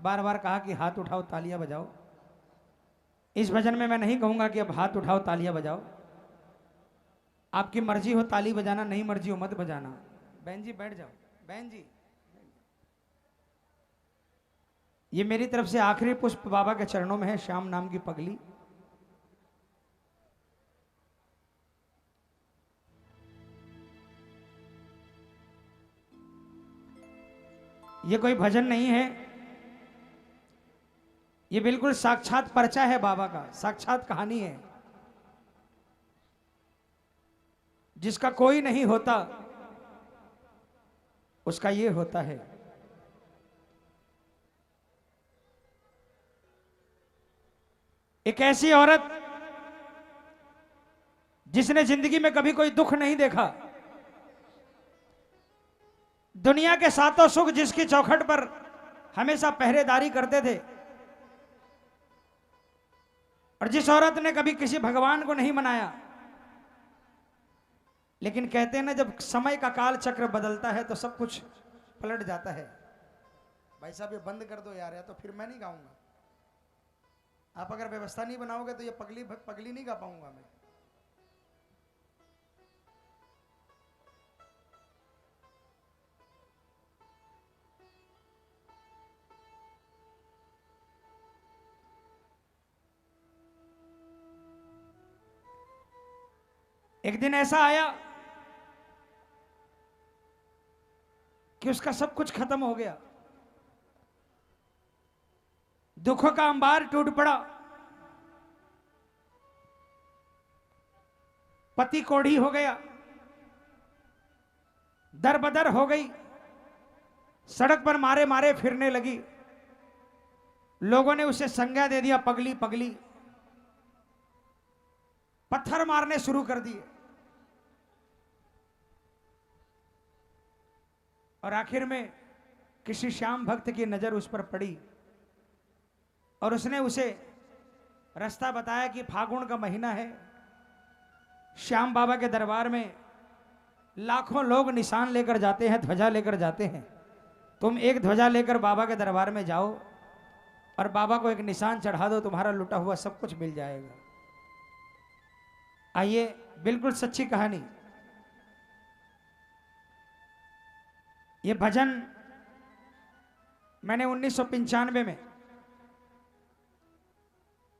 बार बार कहा कि हाथ उठाओ तालियां बजाओ। इस भजन में मैं नहीं कहूंगा कि अब हाथ उठाओ तालियां बजाओ। आपकी मर्जी हो ताली बजाना, नहीं मर्जी हो मत बजाना। बहन जी बैठ जाओ। बहन जी, ये मेरी तरफ से आखिरी पुष्प बाबा के चरणों में है, श्याम नाम की पगली। ये कोई भजन नहीं है, ये बिल्कुल साक्षात पर्चा है बाबा का, साक्षात कहानी है। जिसका कोई नहीं होता उसका ये होता है। एक ऐसी औरत जिसने जिंदगी में कभी कोई दुख नहीं देखा, दुनिया के सातों सुख जिसकी चौखट पर हमेशा पहरेदारी करते थे, और जिस औरत ने कभी किसी भगवान को नहीं मनाया। लेकिन कहते हैं ना, जब समय का काल चक्र बदलता है तो सब कुछ पलट जाता है। भाई साहब ये बंद कर दो यार, या तो फिर मैं नहीं गाऊंगा। आप अगर व्यवस्था नहीं बनाओगे तो ये पगली पगली नहीं गा पाऊंगा मैं। एक दिन ऐसा आया कि उसका सब कुछ खत्म हो गया, दुखों का अंबार टूट पड़ा, पति कोढ़ी हो गया, दर बदर हो गई, सड़क पर मारे मारे फिरने लगी। लोगों ने उसे संज्ञा दे दिया पगली पगली, पत्थर मारने शुरू कर दिए। और आखिर में किसी श्याम भक्त की नजर उस पर पड़ी और उसने उसे रास्ता बताया कि फागुन का महीना है, श्याम बाबा के दरबार में लाखों लोग निशान लेकर जाते हैं, ध्वजा लेकर जाते हैं। तुम एक ध्वजा लेकर बाबा के दरबार में जाओ और बाबा को एक निशान चढ़ा दो, तुम्हारा लुटा हुआ सब कुछ मिल जाएगा। आइए, बिल्कुल सच्ची कहानी। ये भजन मैंने 1995 में,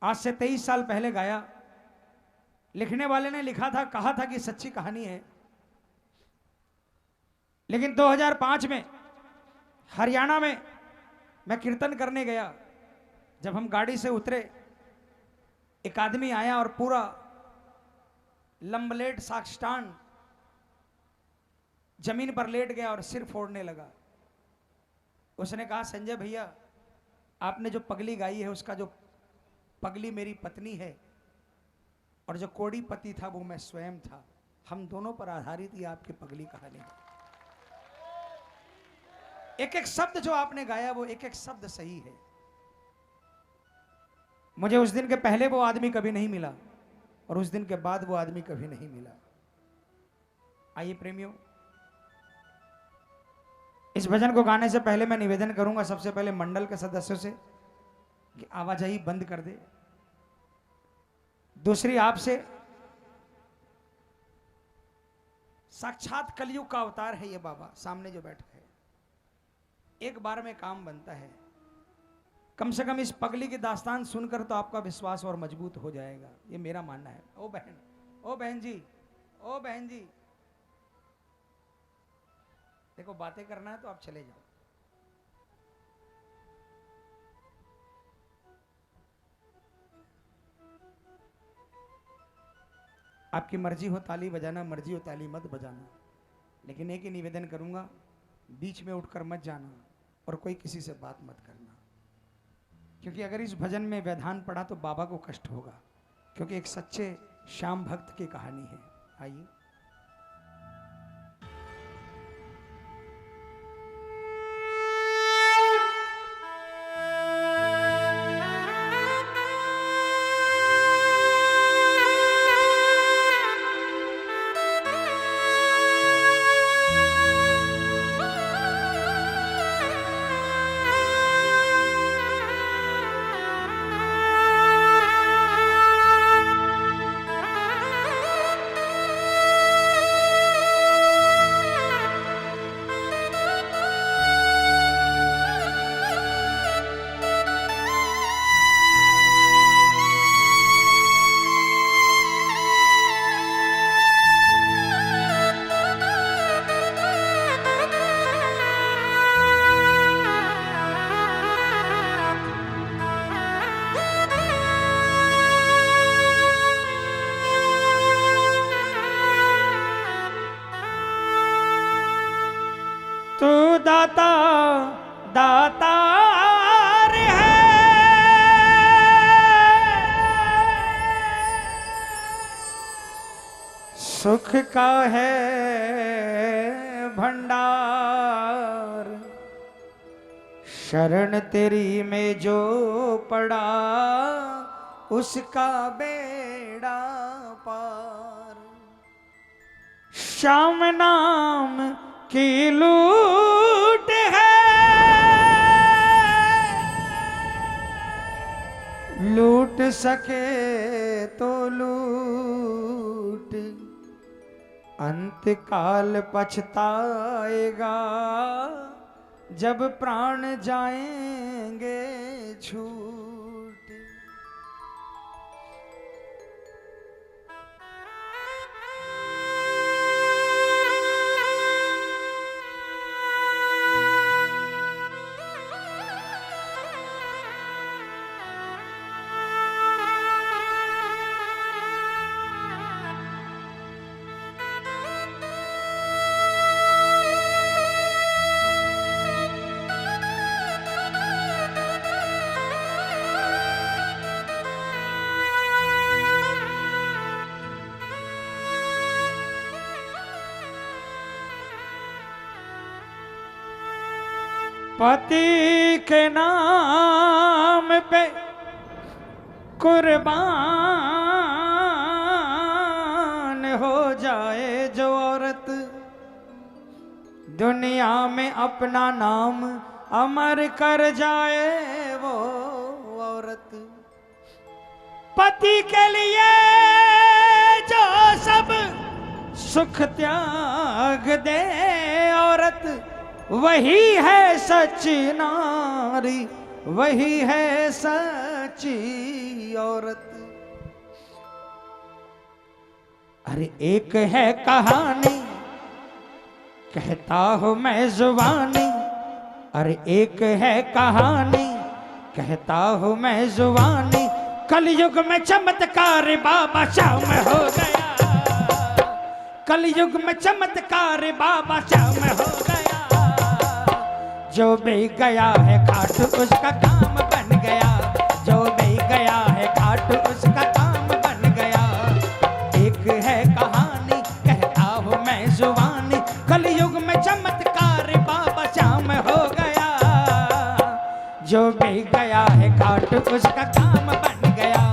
आज से 23 साल पहले गाया। लिखने वाले ने लिखा था, कहा था कि सच्ची कहानी है। लेकिन 2005 में हरियाणा में मैं कीर्तन करने गया। जब हम गाड़ी से उतरे, एक आदमी आया और पूरा लंबलेट साष्टांग जमीन पर लेट गया और सिर फोड़ने लगा। उसने कहा, संजय भैया, आपने जो पगली गाई है, उसका जो पगली मेरी पत्नी है और जो कोड़ी पति था वो मैं स्वयं था। हम दोनों पर आधारित ये आपकी पगली कहानी है। एक एक शब्द जो आपने गाया वो एक एक शब्द सही है। मुझे उस दिन के पहले वो आदमी कभी नहीं मिला और उस दिन के बाद वो आदमी कभी नहीं मिला। आइए प्रेमियों, इस भजन को गाने से पहले मैं निवेदन करूंगा सबसे पहले मंडल के सदस्यों से कि आवाजाही बंद कर दे। दूसरी, आपसे, साक्षात कलयुग का अवतार है ये बाबा सामने जो बैठा है। एक बार में काम बनता है। कम से कम इस पगली की दास्तान सुनकर तो आपका विश्वास और मजबूत हो जाएगा, ये मेरा मानना है। ओ बहन, ओ बहन जी, ओ बहन जी, देखो बातें करना है तो आप चले जाओ। आपकी मर्जी हो ताली बजाना, मर्जी हो ताली मत बजाना, लेकिन एक ही निवेदन करूंगा, बीच में उठकर मत जाना और कोई किसी से बात मत करना। क्योंकि अगर इस भजन में व्यवधान पड़ा तो बाबा को कष्ट होगा, क्योंकि एक सच्चे श्याम भक्त की कहानी है। आइए, दाता दातार है, सुख का है भंडार। शरण तेरी में जो पड़ा उसका बेड़ा पार। श्याम नाम की लूट है, लूट सके तो लूट, अंत काल पछताएगा जब प्राण जाएंगे छूट। पति के नाम पे कुर्बान हो जाए जो औरत, दुनिया में अपना नाम अमर कर जाए वो औरत। पति के लिए जो सब सुख त्याग दे औरत, वही है सच्ची नारी, वही है सच्ची औरत। अरे एक है कहानी कहता हूं मैं जुबानी, अरे एक है कहानी कहता हूं मैं जुबानी। कलयुग में चमत्कार बाबा श्याम हो गया, कलयुग में चमत्कार बाबा श्याम हो गया। जो भी गया है घाट उसका काम बन गया, जो भी गया है घाट उसका काम बन गया। एक है कहानी कहता हूं मैं जुबानी, कलयुग में चमत्कार बाबा श्याम हो गया। जो भी गया है घाट उसका काम बन गया,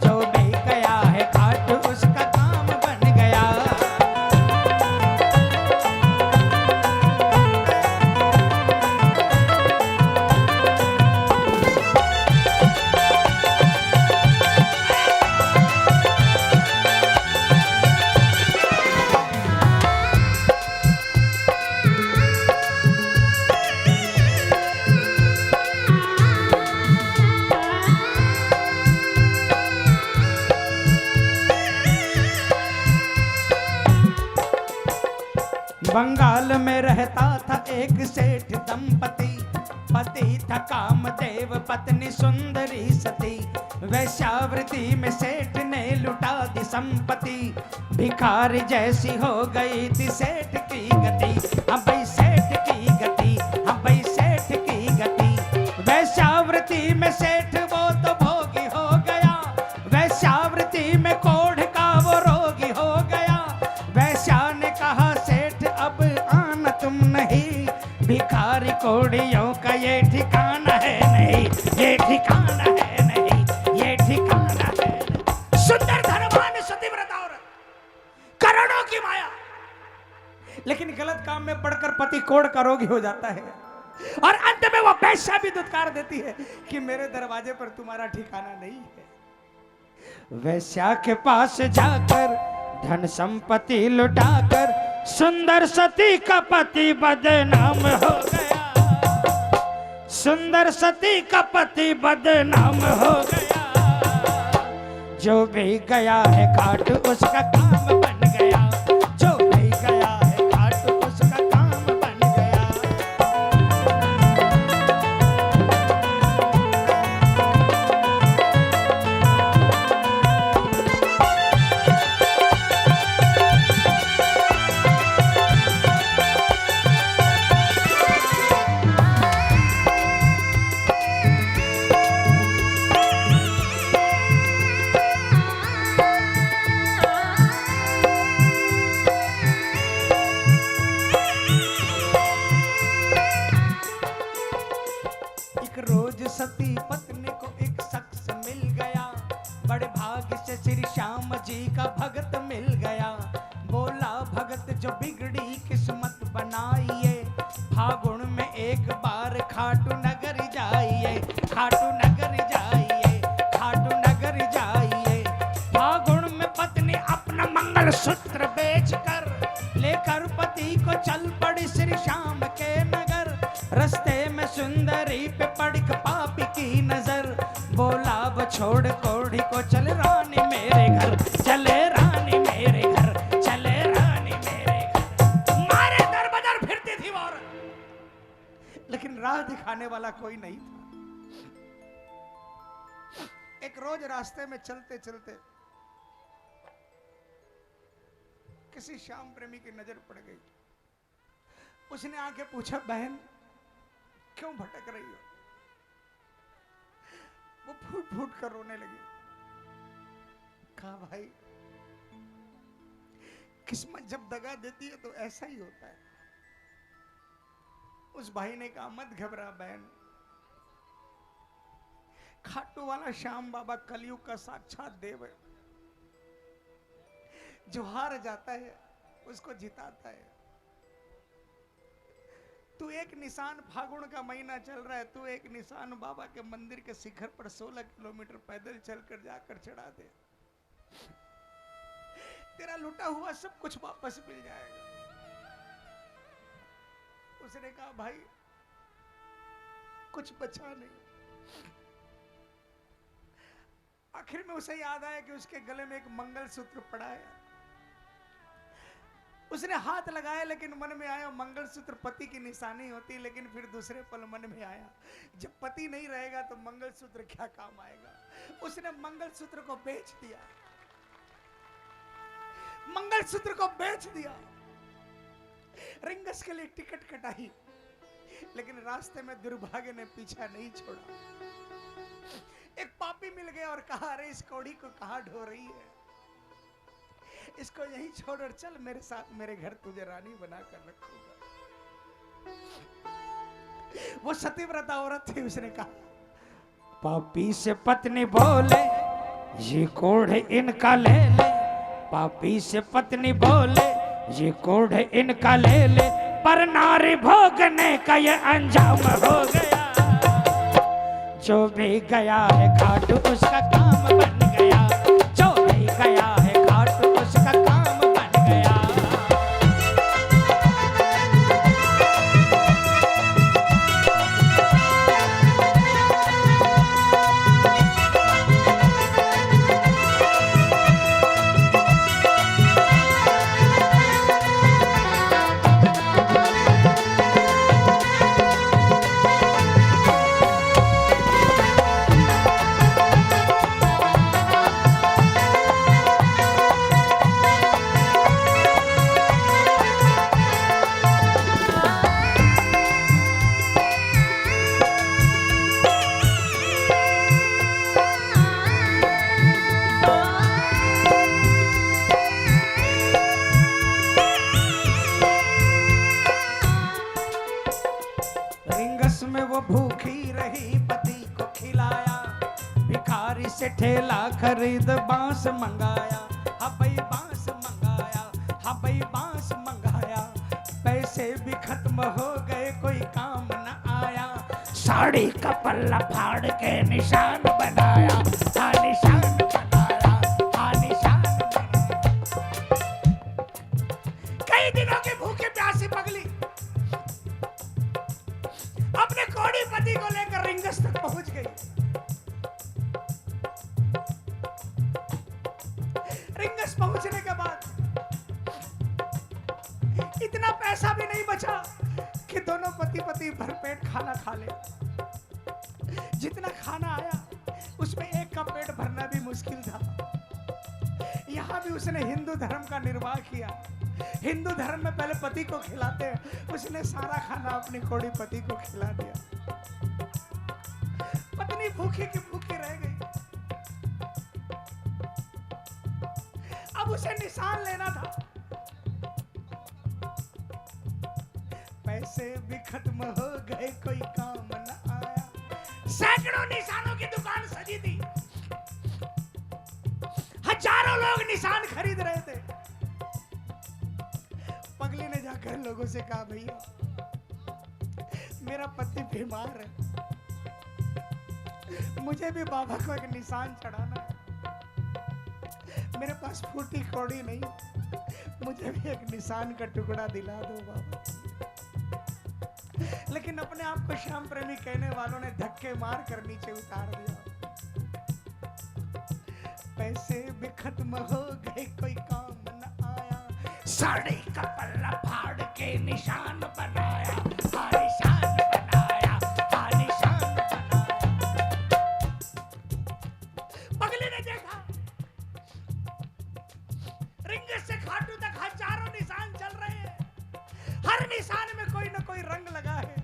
जो भी गया है घाट उसका काम बन गया। बंगाल में रहता था एक सेठ दंपति, पति था कामदेव पत्नी सुंदरी सती। वैश्यावृत्ति में सेठ ने लुटा दी संपत्ति, भिखारी जैसी हो गई थी सेठ की गति। हाँ भाई सेठ की गति, हाँ भाई सेठ की गति। वैश्यावृत्ति में सेठ वो तो भोगी हो गया, वैश्यावृत्ति में कोढ़ का वो रोगी हो गया। वैश्या ने कहा सेठ अब आना तुम नहीं, भिखारी कोड़ियों का ये ठिकाना है नहीं, ये ठिकाना है नहीं, ये ठिकाना है। सुंदर धनवान सतीव्रता औरत, करोड़ों की माया, लेकिन गलत काम में पड़कर पति कोढ़ का रोगी हो जाता है। और अंत में वो वैश्या भी दुत्कार देती है कि मेरे दरवाजे पर तुम्हारा ठिकाना नहीं है। वैश्या के पास जाकर धन संपत्ति लुटाकर सुंदर सती का पति बदनाम हो गया, सुंदर सती का पति बदनाम हो गया। जो भी गया है घाट उसका काम बन गया, जो भी गया है घाट उसका काम बन गया। रोज सती पत्नी को एक शख्स मिल गया, बड़े भाग्य से श्री श्याम जी का भगत मिल गया। बोला भगत जो बिगड़ी किस्मत बनाइए, फागुन में एक बार खाटू नगर जाइए, खाटू नगर जाइए, खाटू नगर जाइए। फागुन में पत्नी अपना मंगल सूत्र बेचकर लेकर पति को चल पड़ी श्री श्याम के नगर। रस्ते में सुंदरी पे पड़ी पापी की नजर, बोला अब छोड़ कोढ़ी को चल रानी मेरे घर, चले रानी मेरे घर, चले रानी मेरे घर। मारे दर बदर फिरती थी वो, लेकिन राह दिखाने वाला कोई नहीं था। एक रोज रास्ते में चलते चलते किसी श्याम प्रेमी की नजर पड़ गई। उसने आके पूछा, बहन क्यों भटक रही हो? वो फूट फूट कर रोने लगी। कहा, भाई किस्मत जब दगा देती है तो ऐसा ही होता है। उस भाई ने कहा, मत घबरा बहन, खाटू वाला श्याम बाबा कलयुग का साक्षात देव है, जो हार जाता है उसको जिताता है। तू एक निशान, फागुन का महीना चल रहा है, तू एक निशान बाबा के मंदिर के शिखर पर 16 किलोमीटर पैदल चलकर जाकर चढ़ा दे, तेरा लूटा हुआ सब कुछ वापस मिल जाएगा। उसने कहा, भाई कुछ बचा नहीं। आखिर में उसे याद आया कि उसके गले में एक मंगलसूत्र पड़ा है। उसने हाथ लगाया, लेकिन मन में आया मंगलसूत्र पति की निशानी होती, लेकिन फिर दूसरे पल मन में आया जब पति नहीं रहेगा तो मंगलसूत्र क्या काम आएगा। उसने मंगलसूत्र को बेच दिया, मंगलसूत्र को बेच दिया। रिंगस के लिए टिकट कटाई, लेकिन रास्ते में दुर्भाग्य ने पीछा नहीं छोड़ा। एक पापी मिल गया और कहा, अरे इस कौड़ी को कहां ढो रही है, इसको यहीं छोड़ और चल मेरे साथ मेरे घर, तुझे रानी बनाकर रखूंगा। वो सतीव्रता औरत थी। उसने कहा, पापी से पत्नी बोले ये कोढ़ इनका ले ले, पापी से पत्नी बोले ये कोढ़ इनका ले ले, पर नारी भोगने का ये अंजाम हो गया। जो भी गया है खाटू उसका काम बन गया, जो भी गया है खाटू उसका काम बन गया। ठेला खरीद बांस मंगाया, हाँ भाई बांस मंगाया, हाँ भाई बांस मंगाया। पैसे भी खत्म हो गए, कोई काम न आया। साड़ी का पल्ला फाड़ के निशान बनाया, हाँ निशान बनाया, हाँ निशान बनाया। कई दिनों की भूखी प्यासी पगली अपने कोड़ी पति को लेकर रिंगस तक पहुंच गई। रिंगस पहुंचने के बाद इतना पैसा भी नहीं बचा कि दोनों पति भरपेट खाना खा ले। जितना खाना आया उसमें एक का पेट भरना भी मुश्किल था। यहां भी उसने हिंदू धर्म का निर्वाह किया। हिंदू धर्म में पहले पति को खिलाते हैं, उसने सारा खाना अपनी कोड़ी पति को खिला दिया। पत्नी भूखी की भूखी रह गई। अब उसे निशान लेना था। पैसे भी खत्म हो गए, कोई काम न आया। सैकड़ों निशानों की दुकान सजी थी, हजारों लोग निशान खरीद रहे थे। पगली ने जाकर लोगों से कहा, भैया मेरा पति बीमार है, मुझे भी बाबा को एक निशान चढ़ाना है, मेरे पास फूटी कौड़ी नहीं, मुझे भी एक निशान का टुकड़ा दिला दो बाबा। लेकिन अपने आप को श्याम प्रेमी कहने वालों ने धक्के मार कर नीचे उतार दिया। पैसे भी खत्म हो गए, कोई काम न आया, साड़ी का पल्ला फाड़ के निशान बनाया, निशान बनाया, निशान बनाया। पगली ने देखा रिंग से खाटू तक हजारों निशान चल रहे हैं, हर निशान में कोई ना कोई रंग लगा है।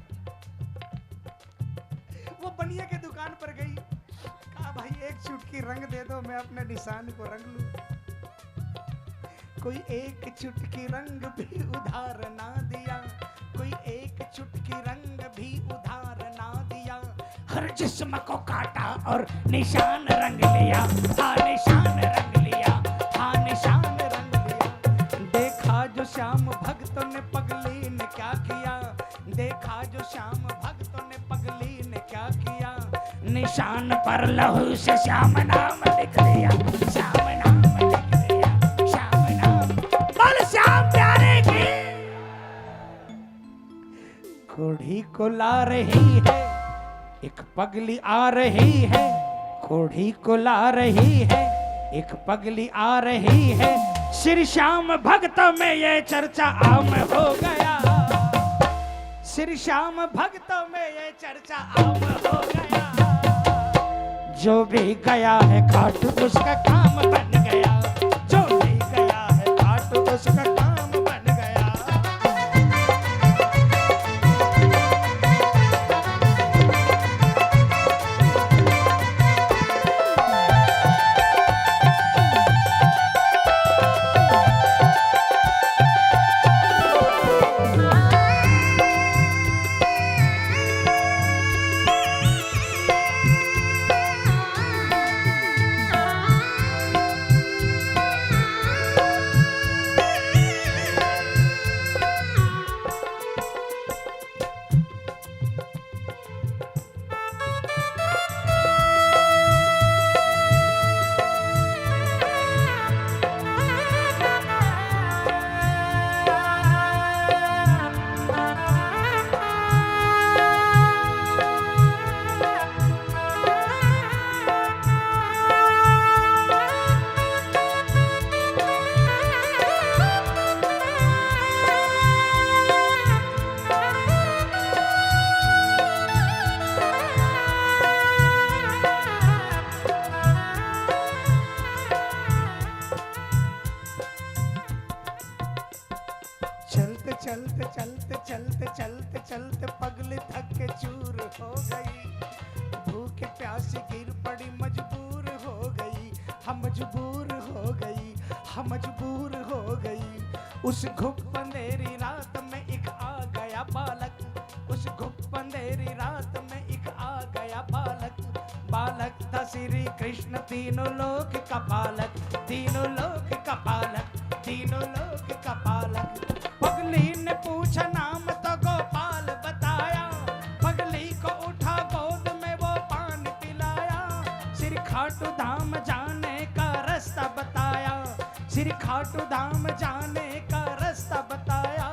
वो बनिया के दुकान पर गई, कहा भाई एक चुटकी रंग दे दो, मैं अपने निशान को रंग लूं। कोई एक चुटकी रंग भी उधार ना दिया, कोई एक चुटकी रंग भी उधार ना दिया, हर जिस्म को काटा और निशान रंग लिया, निशान रंग लिया, निशान रंग लिया। देखा जो श्याम भक्तों ने पगली ने क्या किया, देखा जो श्याम भक्तों ने पगली ने क्या किया, निशान पर लहू से श्याम नाम लिख लिया, श्याम नाम लिख लिया, श्याम नाम। बोल श्याम प्यारे की। कोढ़ी को ला रही है एक पगली आ रही है, कोढ़ी को ला रही है एक पगली आ रही है, श्री श्याम भक्तों में ये चर्चा आम हो गया, श्री श्याम भक्तों में ये चर्चा आम हो गया। जो भी गया है घाट उसका काम बन गया, जो भी गया है घाट उसका काम बन गया। चलते चलते चलते चलते चलते पगली थक के चूर हो गई, भूखे प्यासे गिर पड़ी मजबूर हो गई, हम मजबूर हो गई, हम मजबूर हो गई। उस घुप अंधेरी रात में एक आ गया बालक, उस घुप अंधेरी रात में एक आ गया बालक, बालक था श्री कृष्ण तीनों लोक का पालक, तीनों लोक का पालक, तीनों लोक का पालक। पगली ने पूछा नाम तो गोपाल बताया, पगली को उठा गोद में वो पानी पिलाया, श्री खाटू धाम जाने का रास्ता बताया, श्री खाटू धाम जाने का रास्ता बताया।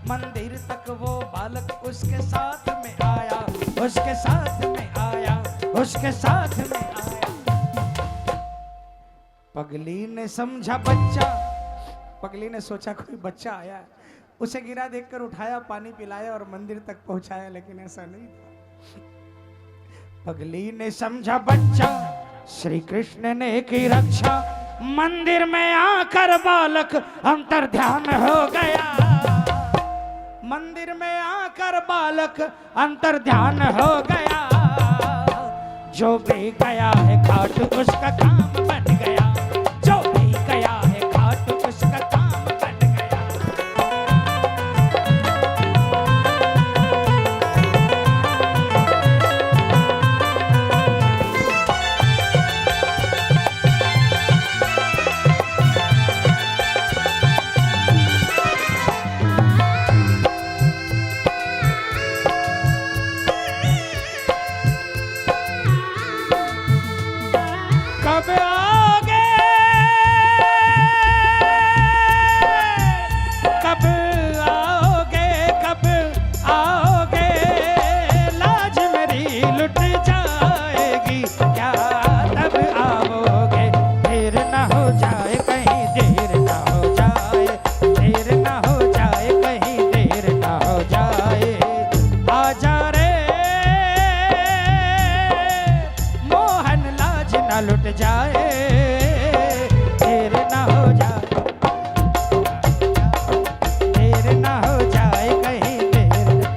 मंदिर तक वो बालक उसके साथ में आया, उसके साथ में आया, उसके साथ में आया। पगली ने समझा बच्चा, पगली ने सोचा कोई बच्चा आया, उसे गिरा देखकर उठाया, पानी पिलाया और मंदिर तक पहुंचाया, लेकिन ऐसा नहीं था। पगली ने समझा बच्चा, श्री कृष्ण ने की रक्षा, मंदिर में आकर बालक अंतर ध्यान हो गया, मंदिर में आकर बालक अंतर ध्यान हो गया। जो भी गया है घाट उसका काम बन गया, जो भी गया है घाट उसका काम बन गया। जाएगी, क्या तब आओगे, देर ना हो जाए कहीं, देर ना हो जाए, देर ना हो जाए कहीं, देर ना हो जाए। आजा रे मोहन लाज ना लुट जाए, देर ना हो जाए, देर ना हो जाए कहीं, देर ना।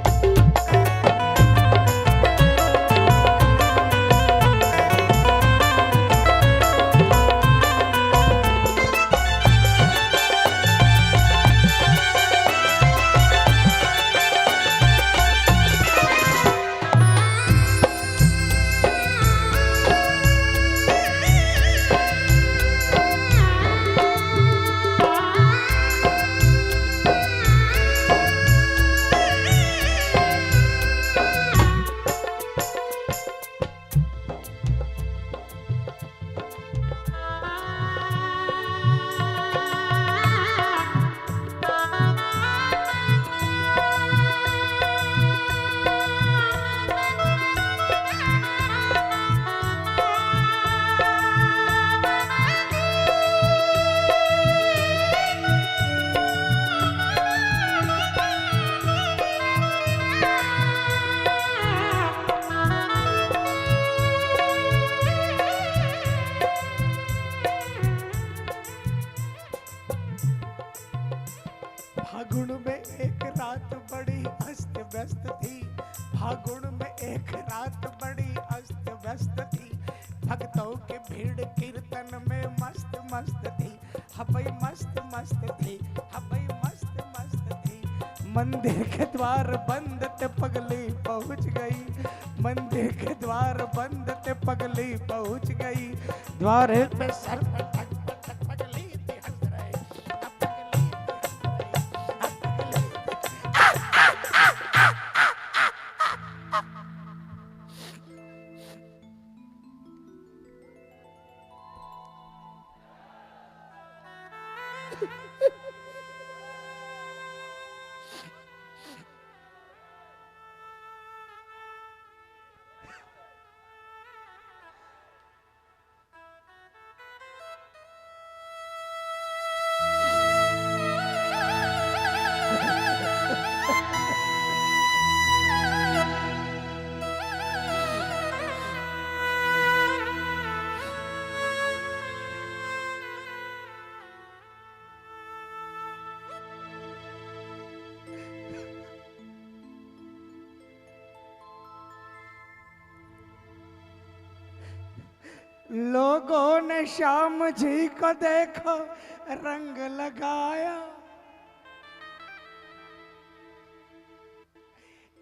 फागुन में एक रात बड़ी अस्त व्यस्त थी, फागुन में एक रात बड़ी अस्त व्यस्त थी, भक्तों की भीड़ कीर्तन में मस्त मस्त थी, हबई मस्त मस्त थी, हबई मस्त मस्त थी। मंदिर के द्वार बंद ते पगली पहुंच गई, मंदिर के द्वार बंद ते पगली पहुंच गई, द्वार पे सर पे ठक ठक पगली थी हंस रहे, अब पगली थी हंस रही, लोगों ने श्याम जी को देखो रंग लगाया,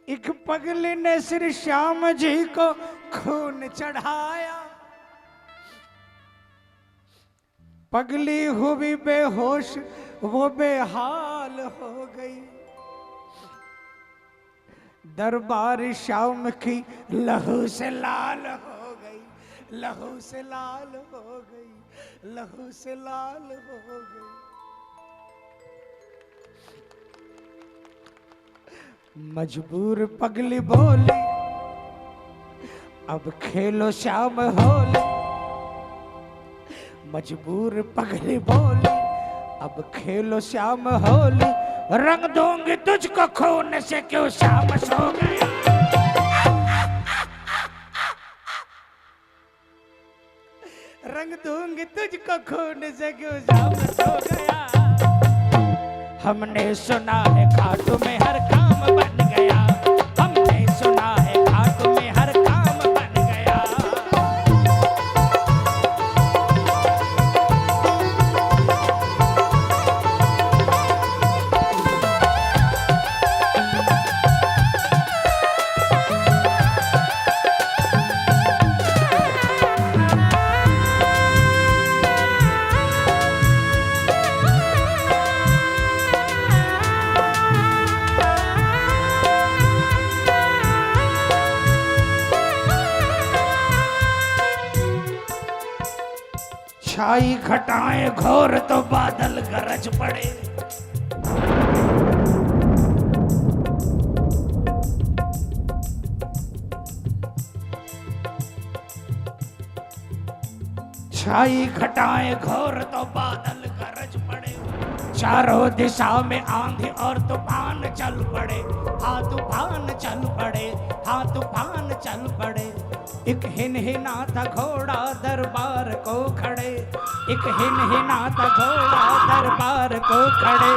एक पगली ने श्री श्याम जी को खून चढ़ाया, पगली हुई बेहोश वो बेहाल हो गई, दरबार श्याम की लहू से लाल हो गई, लहू से लाल हो गई, लहू से लाल हो गई। मजबूर पगली बोली अब खेलो श्याम होली, मजबूर पगली बोली अब खेलो श्याम होली, रंग दूंगी तुझको खून से क्यों श्याम सो गया, रंग दूंगी तुझको खून से क्यों श्याम सो गया। हमने सुना है खाटू में हर काम बन गया, हमने सुना है खाटू में हर काम बन गया। छाई घटाएं घोर तो बादल गरज पड़े, छाई घटाएं घोर तो बादल गरज पड़े, चारों दिशा में आंधी और तूफान चल पड़े, हाँ तूफान चल पड़े, हाँ तूफान चल पड़े। एक हिनहिना था घोड़ा दरबार को खड़े, एक हिनहिना था घोड़ा दरबार को खड़े,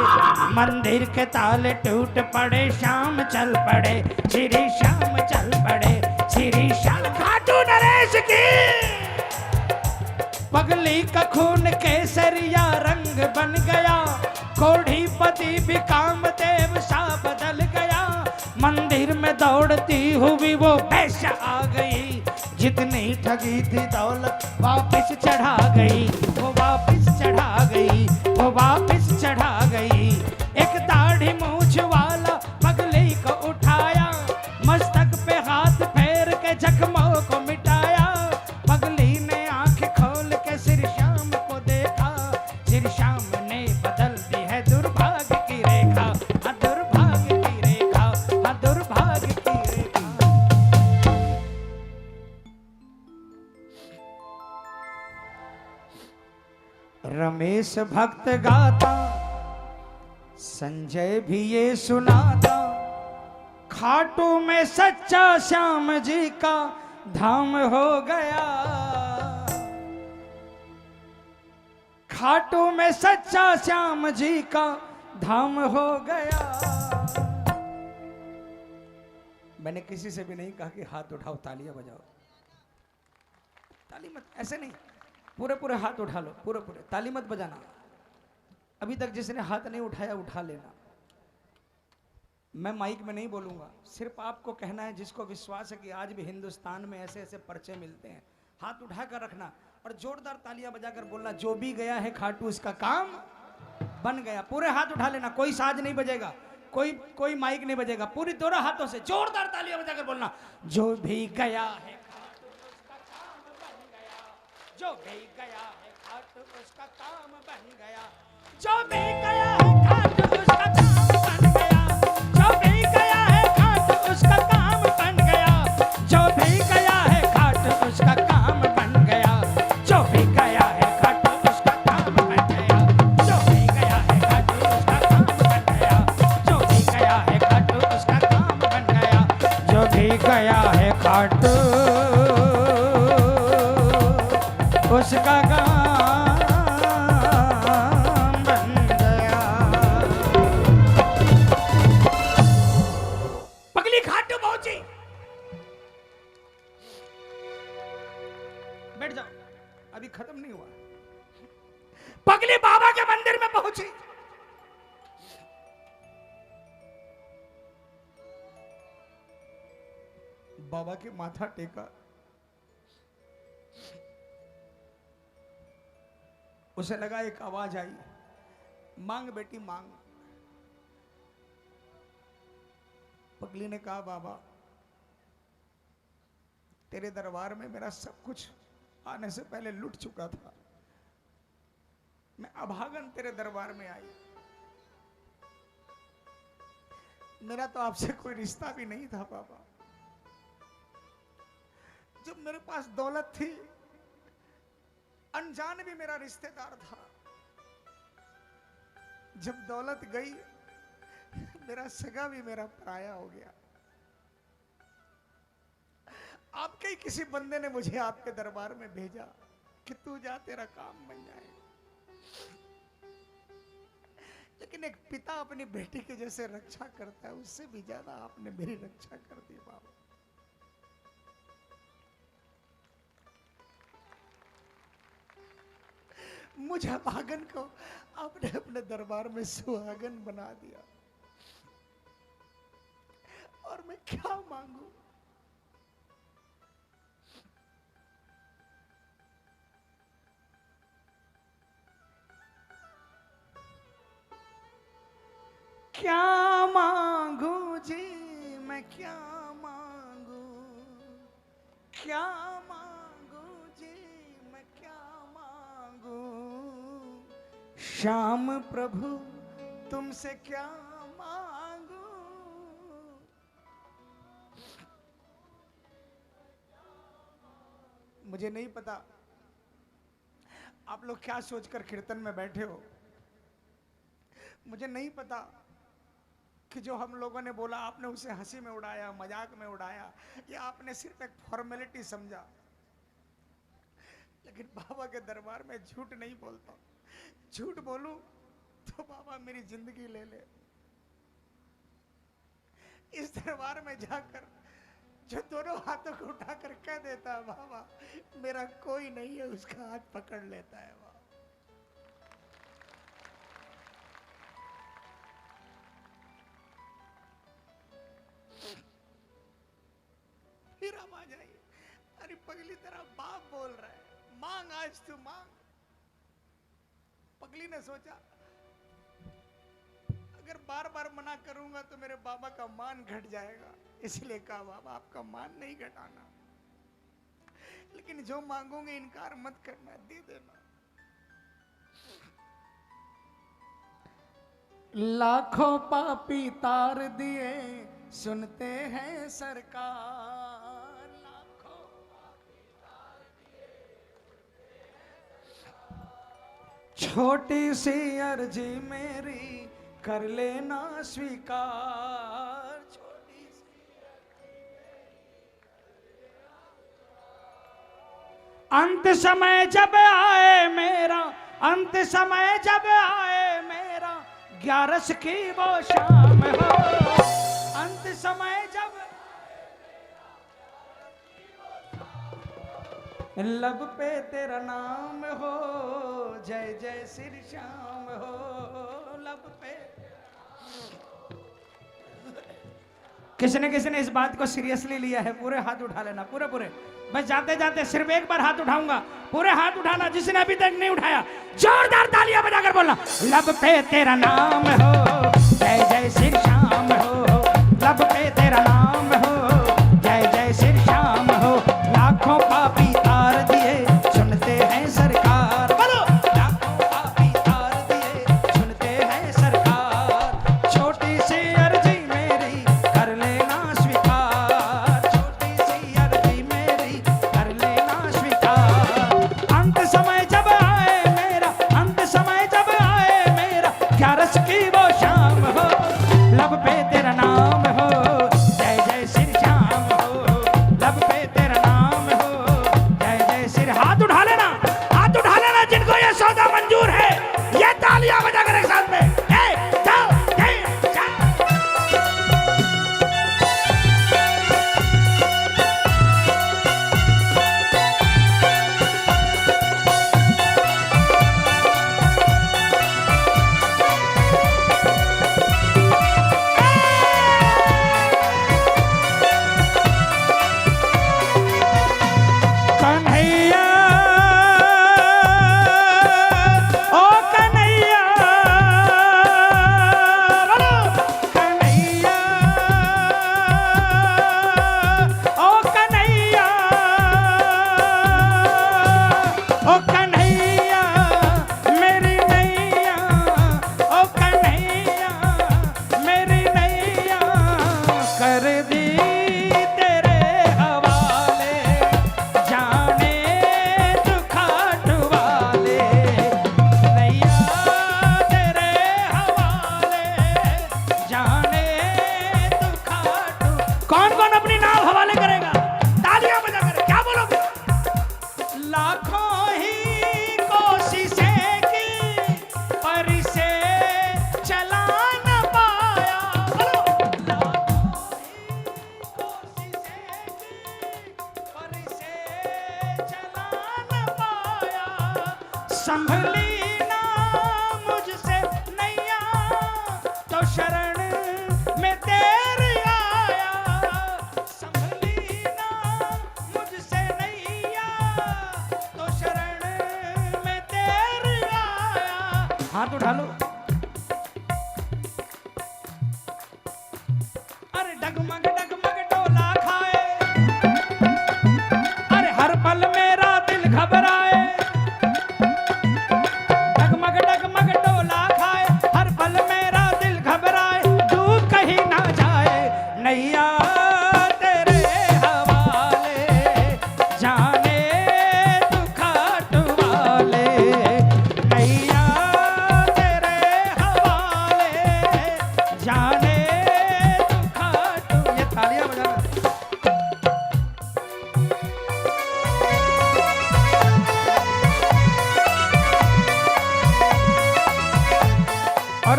मंदिर के ताले टूट पड़े, शाम चल पड़े, श्री शाम चल पड़े, श्री श्याम। खाटू नरेश की पगली का खून केसरिया रंग बन गया, कोढ़ी पति भी कामदेव सा बदल गया, मंदिर में दौड़ती हुई वो पैसा आ गई, जितनी ठगी थी दौलत वापस चढ़ा गई, वो वापस चढ़ा गई, वो वापस चढ़ा गई। एक दाढ़ी मूछ वाला पगली को उठाया, मस्तक पे हाथ फेर के जख्मों को मिटाया, पगली ने आंख खोल के श्री श्याम को देखा, श्री श्याम ने बदल दी है दुर्भाग्य की रेखा, हाँ दुर्भाग्य की रेखा, हाँ दुर्भाग्य की रेखा। रमेश भक्त गाता, संजय भी ये सुनाता, खाटू में सच्चा श्याम जी का धाम हो गया, खाटू में सच्चा श्याम जी का धाम हो गया। मैंने किसी से भी नहीं कहा कि हाथ उठाओ तालियां बजाओ, ताली मत, ऐसे नहीं, पूरे पूरे हाथ उठा लो, पूरे पूरे, ताली मत बजाना। अभी तक जिसने हाथ नहीं उठाया उठा लेना। मैं माइक में नहीं बोलूंगा, सिर्फ आपको कहना है, जिसको विश्वास है कि आज भी हिंदुस्तान में ऐसे ऐसे पर्चे मिलते हैं, हाथ उठा कर रखना और जोरदार तालियां बजाकर बोलना, जो भी गया है खाटू उसका काम बन गया। पूरे हाथ उठा लेना, कोई साज नहीं बजेगा, कोई माइक नहीं बजेगा, पूरी दोनों हाथों से जोरदार तालियां बजाकर बोलना, जो भी गया है खाटू उसका काम बन गया, जो भी गया है खाटू उसका काम बन गया, जो भी गया है खाटू उसका काम बन गया, जो भी गया है खाटू उसका काम बन गया, जो भी गया है खाटू उसका काम बन गया, जो भी गया है खाटू उसका काम बन गया, जो भी गया है खाटू उसका काम बन गया, जो भी गया है खाटू उसका काम बन गया, जो भी गया है खाटू उसका काम बन गया। पगली खाटू पहुंची, बैठ जाओ, अभी खत्म नहीं हुआ। पगली बाबा के मंदिर में पहुंची, बाबा के माथा टेका, उसे लगा एक आवाज आई, मांग बेटी मांग। पगली ने कहा, बाबा तेरे दरबार में मेरा सब कुछ आने से पहले लुट चुका था, मैं अभागन तेरे दरबार में आई, मेरा तो आपसे कोई रिश्ता भी नहीं था बाबा, जब मेरे पास दौलत थी अनजान भी मेरा रिश्तेदार था, जब दौलत गई मेरा सगा भी मेरा पराया हो गया। आपके ही किसी बंदे ने मुझे आपके दरबार में भेजा कि तू जा, तेरा काम बन जाए। लेकिन एक पिता अपनी बेटी के जैसे रक्षा करता है, उससे भी ज्यादा आपने मेरी रक्षा कर दी बाबा। मुझे अभागन को आपने अपने दरबार में सुहागन बना दिया, और मैं क्या मांगू? क्या मांगू जी मैं, क्या मांगू, क्या मांगू जी मैं, क्या मांगू, श्याम प्रभु तुमसे क्या मांगू। मुझे नहीं पता आप लोग क्या सोचकर कीर्तन में बैठे हो? मुझे नहीं पता कि जो हम लोगों ने बोला आपने उसे हंसी में उड़ाया, मजाक में उड़ाया, या आपने सिर्फ एक फॉर्मेलिटी समझा। लेकिन बाबा के दरबार में झूठ नहीं बोलता। झूठ बोलूं तो बाबा मेरी जिंदगी ले ले। इस दरबार में जाकर जो दोनों हाथों को उठाकर कह देता है बाबा मेरा कोई नहीं है, उसका हाथ पकड़ लेता है। फिर हम आ जाइए, अरे पगली तेरा बाप बोल रहा है, मांग आज तू मांग। पगली ने सोचा अगर बार बार मना करूंगा तो मेरे बाबा का मान घट जाएगा, इसलिए कहा बाबा आपका मान नहीं घटाना, लेकिन जो मांगोगे इनकार मत करना, दे देना। लाखों पापी तार दिए सुनते हैं सरकार, लाखों पापी तार दिए सुनते हैं सरकार। छोटी सी अर्जी मेरी कर लेना स्वीकार, छोटी सी अर्जी मेरी कर लेना स्वीकार। अंत समय जब आए मेरा, अंत समय जब आए मेरा, ग्यारस की वो शाम हो। अंत समय जब लब पे तेरा नाम हो, जय जय श्री श्याम हो, लब पे। किसने किसने इस बात को सीरियसली लिया है? पूरे हाथ उठा लेना, पूरे पूरे। बस जाते जाते सिर्फ एक बार हाथ उठाऊंगा, पूरे हाथ उठाना जिसने अभी तक नहीं उठाया। जोरदार तालियां बजाकर बोलना, लब पे तेरा नाम हो, जय जय श्री श्याम हो, लब पे तेरा नाम हो, जय जय श्री श्याम हो। लाखों पापी तार दिए सुनते हैं सरकार, बोलो लाखों पापी तार दिए सुनते हैं सरकार। छोटी सी अर्जी मेरी कर लेना स्वीकार, छोटी सी अर्जी मेरी कर लेना स्वीकार। अंत समय जब आए मेरा, अंत समय जब आए मेरा, ग्यारस की वो शाम हो, लब पे तेरा नाम हो, जय जय श्री श्याम हो, लब पे तेरा नाम हो, जय जय श्री। हाथ उठा लेना, हाथ उठा लेना जिनको ये सौदा मंजूर है, ये तालियां बजाकर एक साथ में। एक दो तीन चार। कन्हैया ओ कन्हैया, बोलो कन्हैया ओ कन्हैया, ओ कन्हैया मेरी नैया, ओ कन्हैया मेरी नैया कर दी तेरे हवाले, जाने दुखाट वाले, नैया तेरे हवाले, जाने दुखाट। कौन कौन अपनी नाव हवाले करेगा? तालियां बजाकर क्या बोलोगे? लाखों ही कोशिशें की पर से चला न पाया, बोलो लाखों ही कोशिशें की पर से चला न पाया। संभली ना मुझसे नैया तो शरण में तेरी आया, संभली ना मुझसे नैया तो शरण में तेरी आया। हाथ उठा लो। अरे डगमग डगमग डोला खाए, अरे हर पल मेरा दिल घबराए, डगमग डगमग डोला खाए, हर पल मेरा दिल घबराए, डूब कहीं ना जाए, नैया तेरे हवाले, जाने दुखाट वाले।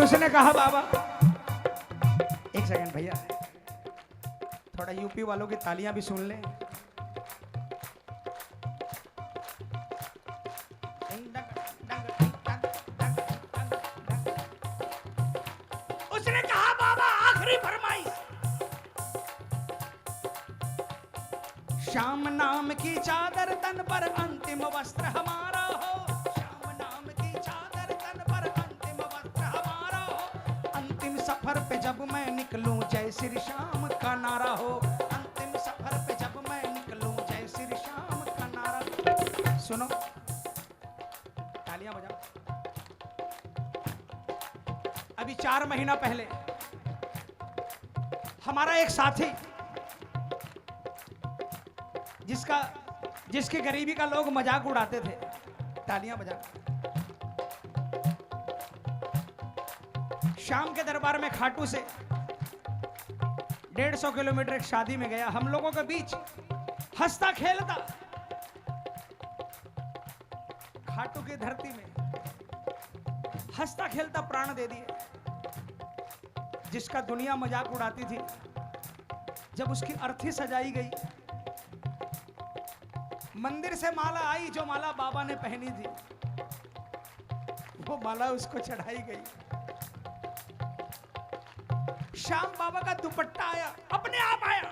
उसने कहा बाबा, एक सेकंड भैया, थोड़ा यूपी वालों की तालियां भी सुन लें। उसने कहा बाबा आखिरी फरमाइश, श्याम नाम की चादर तन पर अंतिम वस्त्र हमारा हो, श्याम नाम की चादर तन पर अंतिम वस्त्र हमारा हो, अंतिम सफर पे जब मैं निकलूं जय श्री श्याम का नारा हो, अंतिम सफर पे जब मैं निकलूं जय श्री श्याम का नारा। सुनो, तालियां बजाओ। अभी 4 महीना पहले हमारा एक साथी, जिसकी गरीबी का लोग मजाक उड़ाते थे, तालियां बजा, शाम के दरबार में खाटू से 150 किलोमीटर एक शादी में गया, हम लोगों के बीच हंसता खेलता खाटू की धरती में हंसता खेलता प्राण दे दिए। जिसका दुनिया मजाक उड़ाती थी, जब उसकी अर्थी सजाई गई, मंदिर से माला आई, जो माला बाबा ने पहनी थी वो माला उसको चढ़ाई गई। श्याम बाबा का दुपट्टा आया, अपने आप आया,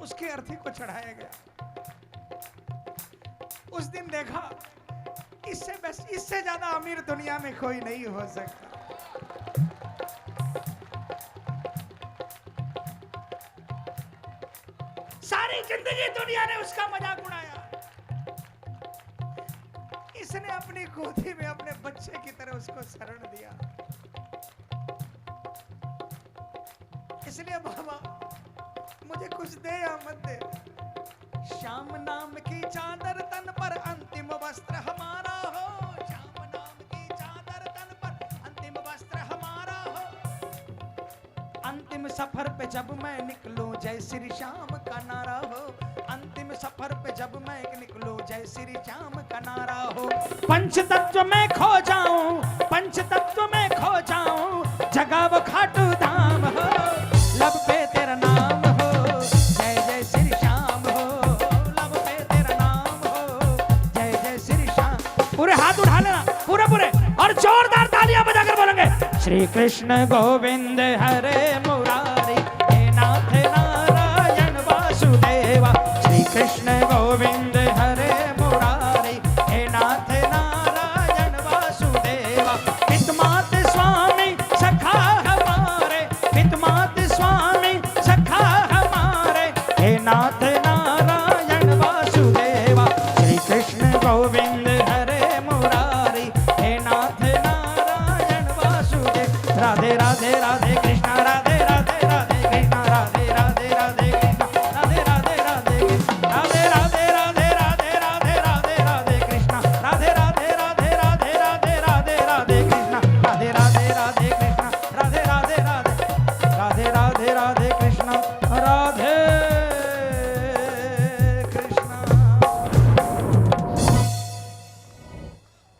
उसकी अर्थी को चढ़ाया गया। उस दिन देखा, इससे ज्यादा अमीर दुनिया में कोई नहीं हो सकता। सारी जिंदगी दुनिया ने उसका मजाक उड़ाया, इसने अपनी गोदी में अपने बच्चे की तरह उसको शरण दिया। इसलिए बाबा मुझे कुछ दे या मत दे, श्याम नाम की चादर तन पर अंतिम वस्त्र हमारा हो, श्याम नाम की चादर तन पर अंतिम वस्त्र हमारा हो, अंतिम सफर पे जब मैं निकलूं जय श्री श्याम का नारा हो, अंतिम सफर पे जब मैं निकलूं जय श्री श्याम का नारा हो, पंच तत्व में खो जाऊं, पंच तत्व में खो जाऊं, जगह वो खाटू धाम हो, लब पे तेरा नाम हो, जय जय श्री श्याम हो, लब पे तेरा नाम हो, जय जय श्री श्याम। पूरे हाथ उठा लेना, पूरे पूरे, और जोरदार तालियां बजाकर बोलेंगे, श्री कृष्ण गोविंद हरे मुरारी, हे नाथ नारायण वासुदेवा, श्री कृष्ण गोविंद हरे मुरारी, हे नाथ नारायण वासुदेवा, पितमात स्वामी सखा हमारे, पितमात स्वामी सखा हमारे, हे नाथ नारायण वासुदेवा, श्री कृष्ण गोविंद हरे मुरारी, हे नाथ नारायण वासुदेव। राधे राधे राधे कृष्णा, राधे राधे राधे कृष्णा, राधे राधे राधे कृष्णा, राधे राधे राधे कृष्णा, राधे राधे राधे राधे राधे राधे राधे कृष्णा, राधे राधे राधे राधे राधे राधे राधे कृष्णा, राधे राधे राधे कृष्णा, राधे राधे राधे राधे राधे राधे कृष्णा, राधे कृष्णा।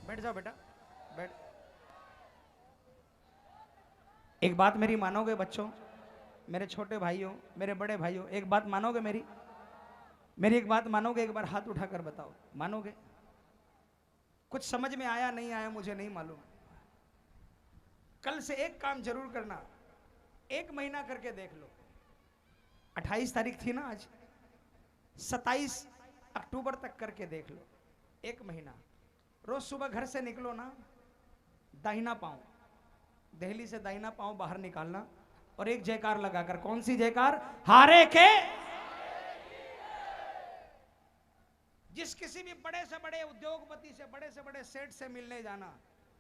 बैठ जाओ बेटा, बैठ। एक बात मेरी मानोगे बच्चों, मेरे छोटे भाइयों, मेरे बड़े भाइयों, एक बात मानोगे मेरी एक बात मानोगे? एक बार हाथ उठाकर बताओ, मानोगे? कुछ समझ में आया नहीं आया मुझे नहीं मालूम। कल से एक काम जरूर करना, 1 महीना करके देख लो। 28 तारीख थी ना आज, 27 अक्टूबर तक करके देख लो, 1 महीना। रोज सुबह घर से निकलो ना, दाहिना पांव, दिल्ली से दाहिना पांव बाहर निकालना और एक जयकार लगाकर। कौन सी जयकार? हारे के। जिस किसी भी बड़े से बड़े उद्योगपति से बड़े सेठ से मिलने जाना,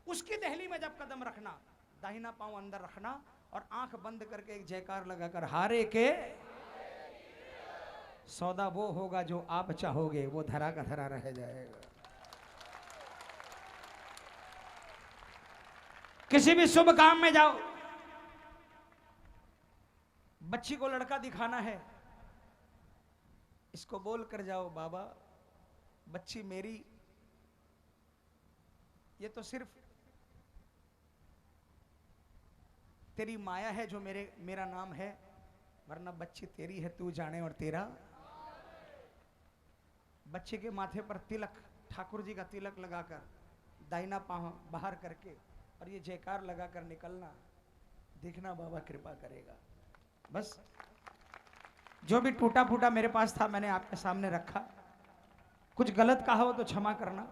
उसकी दिल्ली में जब कदम रखना, दाहिना पांव अंदर रखना और आंख बंद करके एक जयकार लगाकर, हारे के सौदा वो होगा जो आप चाहोगे, वो धरा का धरा रह जाएगा। किसी भी शुभ काम में जाओ, बच्ची को लड़का दिखाना है, इसको बोल कर जाओ, बाबा बच्ची मेरी, ये तो सिर्फ तेरी माया है जो मेरा नाम है, वरना बच्ची तेरी है तू जाने और तेरा। बच्चे के माथे पर तिलक, ठाकुर जी का तिलक लगाकर दाहिना पांव बाहर करके और ये जयकार लगाकर निकलना, देखना बाबा कृपा करेगा। बस जो भी टूटा फूटा मेरे पास था मैंने आपके सामने रखा, कुछ गलत कहा हो तो क्षमा करना।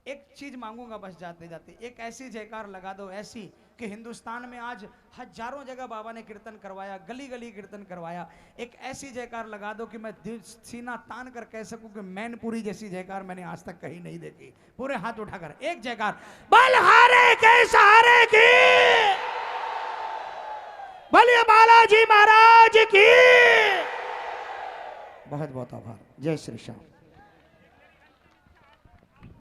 एक चीज मांगूंगा बस जाते जाते, एक ऐसी जयकार लगा दो ऐसी कि हिंदुस्तान में आज हजारों जगह बाबा ने कीर्तन करवाया, गली गली कीर्तन करवाया। एक ऐसी जयकार लगा दो कि मैं दिल सीना तान कर कह सकूं कि मैनपुरी जैसी जयकार मैंने आज तक कहीं नहीं देखी। पूरे हाथ उठाकर एक जयकार, बलहारे के सहारे की, बोलिए बालाजी महाराज की। बहुत बहुत आभार। जय श्री श्याम।